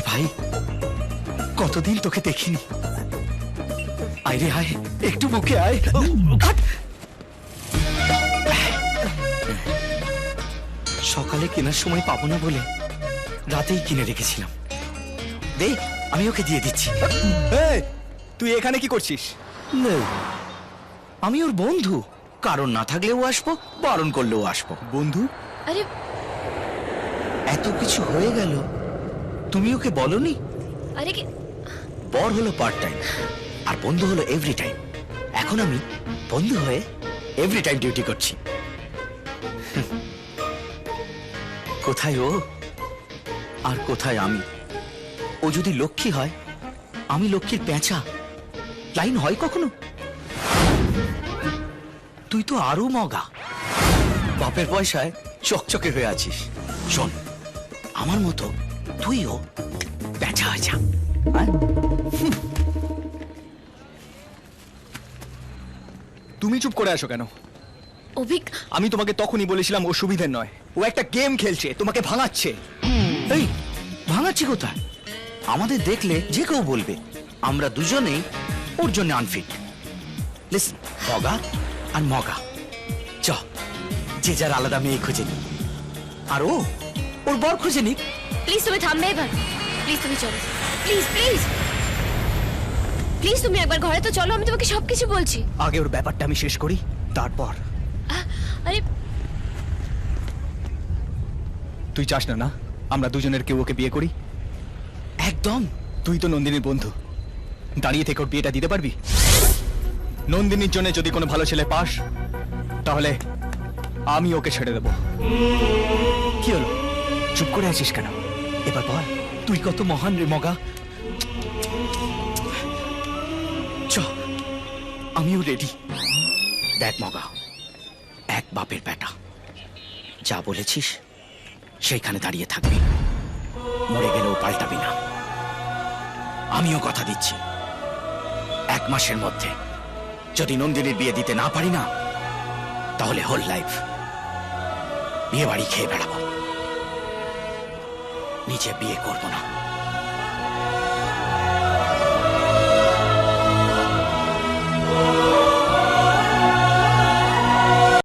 ভাই, কতদিন তোকে দেখিনি। আয় রে আয়, একটু মুখে আয়। সকালে কেনার সময় পাবো না বলে রাতেই কিনে রেখেছিলাম। দে, আমি ওকে দিয়ে দিচ্ছি। তুই এখানে কি করছিস? আমি ওর বন্ধু, কারণ না থাকলেও আসবো, বারণ করলেও আসবো। বন্ধু? আরে এত কিছু হয়ে গেল, তুমি ওকে বলনি? আরে কি বর হলো পার্ট টাইম আর বন্ধু হলো এভরি টাইম। এখন আমি বন্ধু হয়ে এভরি টাইম ডিউটি করছি। কোথায় ও আর কোথায় আমি? ও যদি লক্ষ্মী হয়, আমি লক্ষ্মীর পেঁচা। লাইন হয় কখনো? তুই তো আরো মগা, বাপের পয়সায় চকচকে হয়ে আছিস। শোন, আমার মতো তুইও পেঁচা আছা। তুমি চুপ করে আসো কেন? অভিক, আমি তোমাকে তখনই বলেছিলাম ও সুবিধের নয়, ও একটা গেম খেলছে, তোমাকে ভাঙাচ্ছে। এই ভাঙাচ্ছি কোথায়? আমাদের দেখলে যে কেউ বলবে আমরা দুজনেই ওর জন্য আনফিট। লিসন, মগা আর মগা, চ যে যার আলাদা মেয়ে খুঁজে নি, আর ও ওর বর খুঁজে নিক। প্লিজ তুমি থামবে এবার। প্লিজ তুমি চলো, প্লিজ প্লিজ প্লিজ তুমি একবার ঘরে তো চলো, আমি তোমাকে সবকিছু বলছি। আগে ওর ব্যাপারটা আমি শেষ করি, তারপর। আরে তুই চাস না না আমরা দুজনের কেউ ওকে বিয়ে করি? একদম। তুই তো নন্দিনীর বন্ধু, দাঁড়িয়ে থেকে ওর বিয়েটা দিতে পারবি? নন্দিনীর জন্য যদি কোনো ভালো ছেলে পাস, তাহলে আমি ওকে ছেড়ে দেব। কি হলো, চুপ করে আছিস কেন? এবার বল। তুই কত মহান রে মগা। চ, আমিও রেডি। দেখ মগা, এক বাপের বেটা, যা বলেছিস সেইখানে দাঁড়িয়ে থাকবি, মরে গেলেও পাল্টাবি না। আমিও কথা দিচ্ছি, 1 মাসের মধ্যে যদি নন্দিনীর বিয়ে দিতে না পারি না, তাহলে হোল লাইফ বিয়ে বাড়ি খেয়ে বেড়াবো, নিজে বিয়ে করবো না।